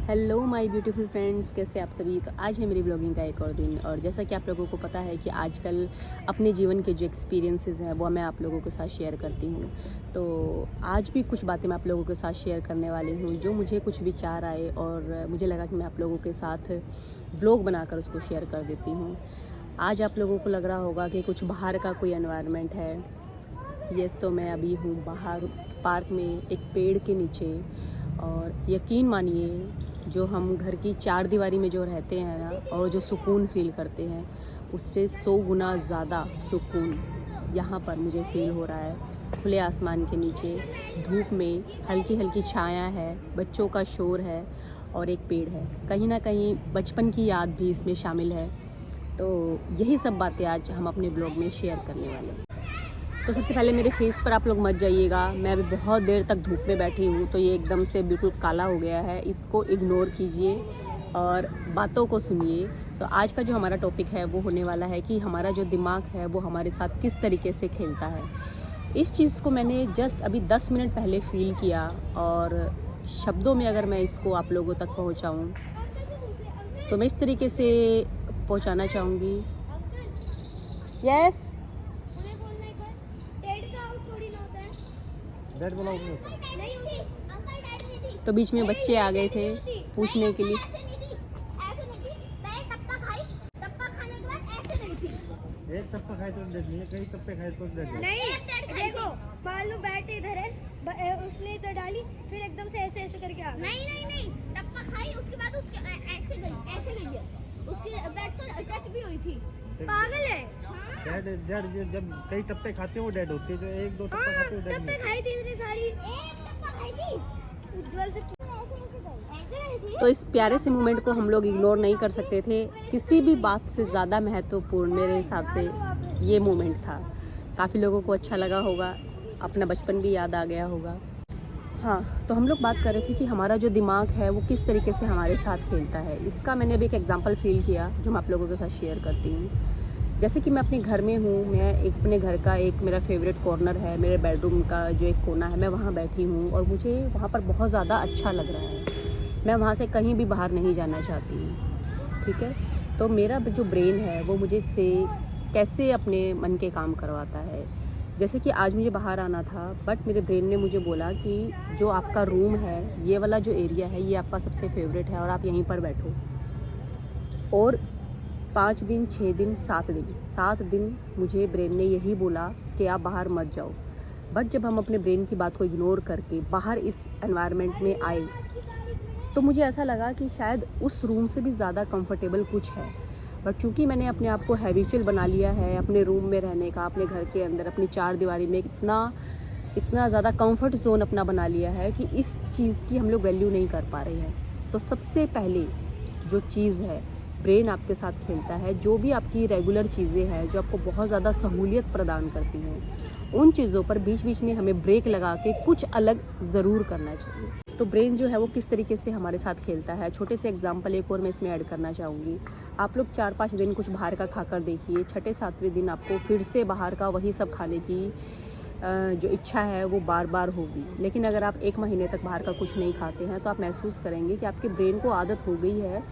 Hello my beautiful friends, कैसे आप सभी। तो आज है मेरी ब्लॉगिंग का एक और दिन, और जैसा कि आप लोगों को पता है कि आजकल अपने जीवन के जो एक्सपीरियंसेस हैं वो मैं आप लोगों के साथ शेयर करती हूँ। तो आज भी कुछ बातें मैं आप लोगों के साथ शेयर करने वाली हूँ जो मुझे कुछ विचार आए और मुझे लगा कि मैं आप लोगों के साथ व्लॉग बनाकर उसको शेयर कर देती हूँ। आज आप लोगों को लग रहा होगा कि कुछ बाहर का कोई एनवायरनमेंट है। यस, तो मैं अभी हूँ बाहर पार्क में एक पेड़ के नीचे, और यकीन मानिए जो हम घर की चार दीवारी में जो रहते हैं ना, और जो सुकून फील करते हैं उससे 100 गुना ज़्यादा सुकून यहाँ पर मुझे फील हो रहा है। खुले आसमान के नीचे धूप में हल्की हल्की छाया है, बच्चों का शोर है और एक पेड़ है। कहीं ना कहीं बचपन की याद भी इसमें शामिल है। तो यही सब बातें आज हम अपने ब्लॉग में शेयर करने वाले हैं। तो सबसे पहले मेरे फेस पर आप लोग मत जाइएगा, मैं अभी बहुत देर तक धूप में बैठी हूँ तो ये एकदम से बिल्कुल काला हो गया है। इसको इग्नोर कीजिए और बातों को सुनिए। तो आज का जो हमारा टॉपिक है वो होने वाला है कि हमारा जो दिमाग है वो हमारे साथ किस तरीके से खेलता है। इस चीज़ को मैंने जस्ट अभी 10 मिनट पहले फ़ील किया, और शब्दों में अगर मैं इसको आप लोगों तक पहुँचाऊँ तो मैं इस तरीके से पहुँचाना चाहूँगी। यस, तो बीच में बच्चे आ गए थे पूछने के लिए। एक टप्पा खाए तो डेड नहीं है, कई टप्पे खाए तो डेड है। नहीं देखो, मान लो बैट इधर है, उसने इधर डाली, फिर एकदम से ऐसे ऐसे करके आ गई। नहीं टप्पा खाई, उसके बाद उसके ऐसे गई है, उसकी बैट तो टच भी हुई थी। पागल है। डेड जब कई टप्पे खाते हैं वो डेड होती है, जो एक दो टप्पा खाते हैं वो डेड टप्पे नहीं। खाई थी इतनी सारी, एक टप्पा खाई थी, उज्जवल से। ऐसे रही थी। तो इस प्यारे से मोमेंट को हम लोग इग्नोर नहीं कर सकते थे। किसी भी बात से ज़्यादा महत्वपूर्ण मेरे हिसाब से ये मोमेंट था। काफ़ी लोगों को अच्छा लगा होगा, अपना बचपन भी याद आ गया होगा। हाँ, तो हम लोग बात कर रहे थे कि हमारा जो दिमाग है वो किस तरीके से हमारे साथ खेलता है। इसका मैंने अभी एक एग्जांपल फील किया जो मैं आप लोगों के साथ शेयर करती हूँ। जैसे कि मैं अपने घर में हूँ, मैं अपने घर का एक मेरा फेवरेट कॉर्नर है, मेरे बेडरूम का जो एक कोना है, मैं वहाँ बैठी हूँ और मुझे वहाँ पर बहुत ज़्यादा अच्छा लग रहा है। मैं वहाँ से कहीं भी बाहर नहीं जाना चाहती हूँ, ठीक है। तो मेरा जो ब्रेन है वो मुझे से कैसे अपने मन के काम करवाता है। जैसे कि आज मुझे बाहर आना था, बट मेरे ब्रेन ने मुझे बोला कि जो आपका रूम है, ये वाला जो एरिया है, ये आपका सबसे फेवरेट है और आप यहीं पर बैठो। और 5 दिन, 6 दिन, 7 दिन मुझे ब्रेन ने यही बोला कि आप बाहर मत जाओ। बट जब हम अपने ब्रेन की बात को इग्नोर करके बाहर इस एनवायरनमेंट में आए तो मुझे ऐसा लगा कि शायद उस रूम से भी ज़्यादा कंफर्टेबल कुछ है। बट चूंकि मैंने अपने आप को हैबिचुअल बना लिया है अपने रूम में रहने का, अपने घर के अंदर अपनी चार दीवारी में इतना ज़्यादा कंफर्ट जोन अपना बना लिया है कि इस चीज़ की हम लोग वैल्यू नहीं कर पा रहे हैं। तो सबसे पहले जो चीज़ है, ब्रेन आपके साथ खेलता है। जो भी आपकी रेगुलर चीज़ें हैं जो आपको बहुत ज़्यादा सहूलियत प्रदान करती हैं, उन चीज़ों पर बीच बीच में हमें ब्रेक लगा के कुछ अलग ज़रूर करना चाहिए। तो ब्रेन जो है वो किस तरीके से हमारे साथ खेलता है, छोटे से एग्जांपल एक और मैं इसमें ऐड करना चाहूँगी। आप लोग 4-5 दिन कुछ बाहर का खाकर देखिए, छठे 7वें दिन आपको फिर से बाहर का वही सब खाने की जो इच्छा है वो बार बार होगी। लेकिन अगर आप 1 महीने तक बाहर का कुछ नहीं खाते हैं तो आप महसूस करेंगे कि आपके ब्रेन को आदत हो गई है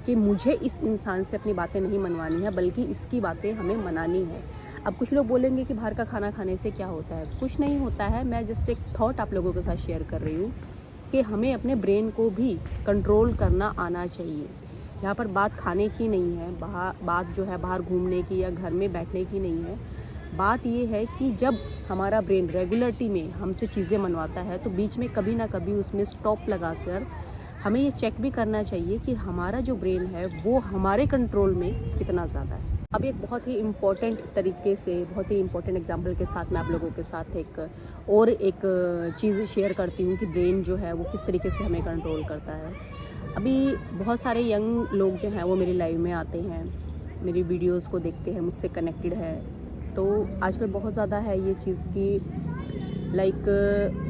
कि मुझे इस इंसान से अपनी बातें नहीं मनवानी है, बल्कि इसकी बातें हमें मनानी है। अब कुछ लोग बोलेंगे कि बाहर का खाना खाने से क्या होता है। कुछ नहीं होता है, मैं जस्ट एक थॉट आप लोगों के साथ शेयर कर रही हूँ कि हमें अपने ब्रेन को भी कंट्रोल करना आना चाहिए। यहाँ पर बात खाने की नहीं है, बात जो है बाहर घूमने की या घर में बैठने की नहीं है। बात ये है कि जब हमारा ब्रेन रेगुलरिटी में हमसे चीज़ें मनवाता है तो बीच में कभी ना कभी उसमें स्टॉप लगाकर हमें ये चेक भी करना चाहिए कि हमारा जो ब्रेन है वो हमारे कंट्रोल में कितना ज़्यादा है। अभी एक बहुत ही इम्पॉर्टेंट तरीके से, बहुत ही इम्पॉर्टेंट एग्जांपल के साथ मैं आप लोगों के साथ एक चीज़ शेयर करती हूँ कि ब्रेन जो है वो किस तरीके से हमें कंट्रोल करता है। अभी बहुत सारे यंग लोग जो हैं वो मेरी लाइव में आते हैं, मेरी वीडियोज़ को देखते हैं, मुझसे कनेक्टेड है। तो आजकल बहुत ज़्यादा है ये चीज़ की लाइक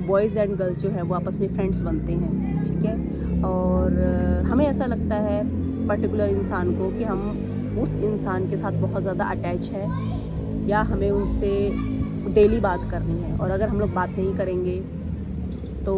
बॉयज़ एंड गर्ल्स जो है वो आपस में फ्रेंड्स बनते हैं, ठीक है। और हमें ऐसा लगता है पर्टिकुलर इंसान को कि हम उस इंसान के साथ बहुत ज़्यादा अटैच है या हमें उनसे डेली बात करनी है। और अगर हम लोग बात नहीं करेंगे तो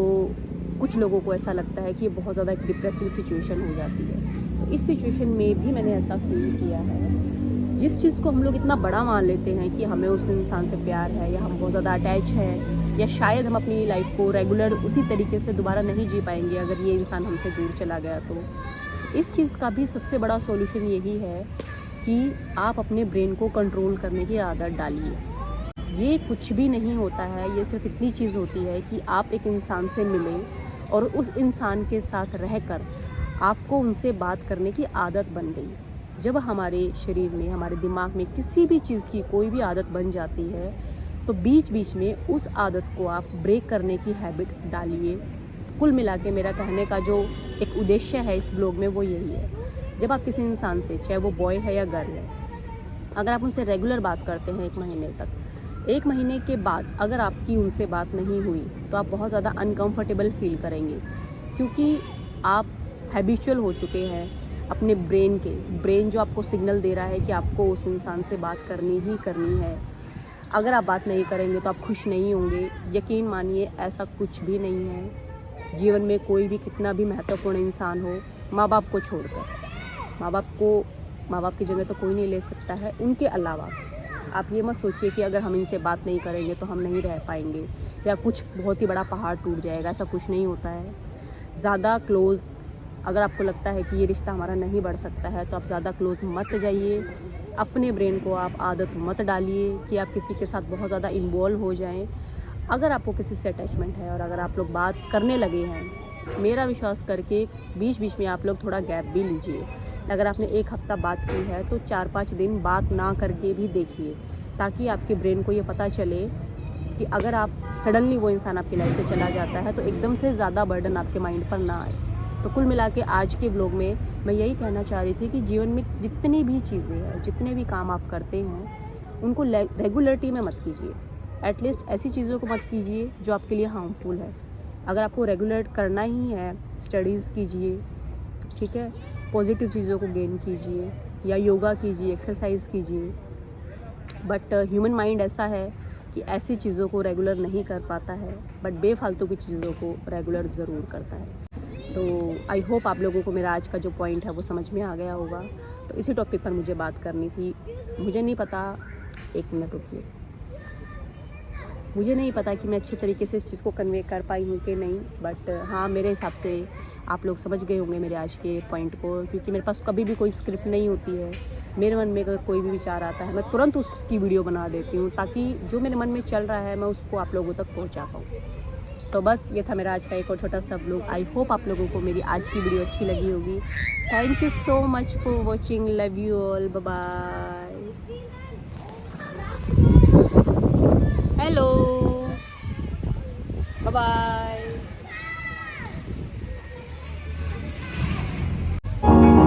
कुछ लोगों को ऐसा लगता है कि ये बहुत ज़्यादा एक डिप्रेसिंग सिचुएशन हो जाती है। तो इस सिचुएशन में भी मैंने ऐसा फील किया है, जिस चीज़ को हम लोग इतना बड़ा मान लेते हैं कि हमें उस इंसान से प्यार है या हम बहुत ज़्यादा अटैच हैं या शायद हम अपनी लाइफ को रेगुलर उसी तरीके से दोबारा नहीं जी पाएंगे अगर ये इंसान हमसे दूर चला गया, तो इस चीज़ का भी सबसे बड़ा सॉल्यूशन यही है कि आप अपने ब्रेन को कंट्रोल करने की आदत डालिए। ये कुछ भी नहीं होता है, ये सिर्फ इतनी चीज़ होती है कि आप एक इंसान से मिलें और उस इंसान के साथ रहकर आपको उनसे बात करने की आदत बन गई। जब हमारे शरीर में, हमारे दिमाग में किसी भी चीज़ की कोई भी आदत बन जाती है तो बीच बीच में उस आदत को आप ब्रेक करने की हैबिट डालिए। कुल मिला के मेरा कहने का जो एक उद्देश्य है इस ब्लॉग में वो यही है। जब आप किसी इंसान से, चाहे वो बॉय है या गर्ल है, अगर आप उनसे रेगुलर बात करते हैं 1 महीने तक, 1 महीने के बाद अगर आपकी उनसे बात नहीं हुई तो आप बहुत ज़्यादा अनकंफर्टेबल फील करेंगे, क्योंकि आप हैबिचुअल हो चुके हैं अपने ब्रेन जो आपको सिग्नल दे रहा है कि आपको उस इंसान से बात करनी ही करनी है। अगर आप बात नहीं करेंगे तो आप खुश नहीं होंगे। यकीन मानिए ऐसा कुछ भी नहीं है। जीवन में कोई भी कितना भी महत्वपूर्ण इंसान हो, माँ बाप को छोड़कर, माँ बाप की जगह तो कोई नहीं ले सकता है। उनके अलावा आप ये मत सोचिए कि अगर हम इनसे बात नहीं करेंगे तो हम नहीं रह पाएंगे या कुछ बहुत ही बड़ा पहाड़ टूट जाएगा, ऐसा कुछ नहीं होता है। ज़्यादा क्लोज़ अगर आपको लगता है कि ये रिश्ता हमारा नहीं बढ़ सकता है तो आप ज़्यादा क्लोज़ मत जाइए। अपने ब्रेन को आप आदत मत डालिए कि आप किसी के साथ बहुत ज़्यादा इन्वॉल्व हो जाएं। अगर आपको किसी से अटैचमेंट है और अगर आप लोग बात करने लगे हैं, मेरा विश्वास करके बीच बीच में आप लोग थोड़ा गैप भी लीजिए। अगर आपने 1 हफ्ता बात की है तो 4-5 दिन बात ना करके भी देखिए, ताकि आपके ब्रेन को ये पता चले कि अगर आप सडनली वो इंसान आपकी लाइफ से चला जाता है तो एकदम से ज़्यादा बर्डन आपके माइंड पर ना आए। तो कुल मिला के आज के व्लॉग में मैं यही कहना चाह रही थी कि जीवन में जितनी भी चीज़ें हैं, जितने भी काम आप करते हैं, उनको रेगुलरिटी में मत कीजिए। एटलीस्ट ऐसी चीज़ों को मत कीजिए जो आपके लिए हार्मफुल है। अगर आपको रेगुलर करना ही है, स्टडीज़ कीजिए, ठीक है, पॉजिटिव चीज़ों को गेन कीजिए या योगा कीजिए, एक्सरसाइज कीजिए। बट ह्यूमन माइंड ऐसा है कि ऐसी चीज़ों को रेगुलर नहीं कर पाता है, बट बेफालतू की चीज़ों को रेगुलर ज़रूर करता है। तो आई होप आप लोगों को मेरा आज का जो पॉइंट है वो समझ में आ गया होगा। तो इसी टॉपिक पर मुझे बात करनी थी। मुझे नहीं पता, 1 मिनट रुकिए, मुझे नहीं पता कि मैं अच्छे तरीके से इस चीज़ को कन्वे कर पाई हूँ कि नहीं, बट हाँ, मेरे हिसाब से आप लोग समझ गए होंगे मेरे आज के पॉइंट को, क्योंकि मेरे पास कभी भी कोई स्क्रिप्ट नहीं होती है। मेरे मन में अगर कोई भी विचार आता है मैं तुरंत उसकी वीडियो बना देती हूँ, ताकि जो मेरे मन में चल रहा है मैं उसको आप लोगों तक पहुँचा पाऊँ। तो बस ये था मेरा आज का एक और छोटा सा व्लॉग। आई होप आप लोगों को मेरी आज की वीडियो अच्छी लगी होगी। Thank you so much for watching. Love you all, bye bye.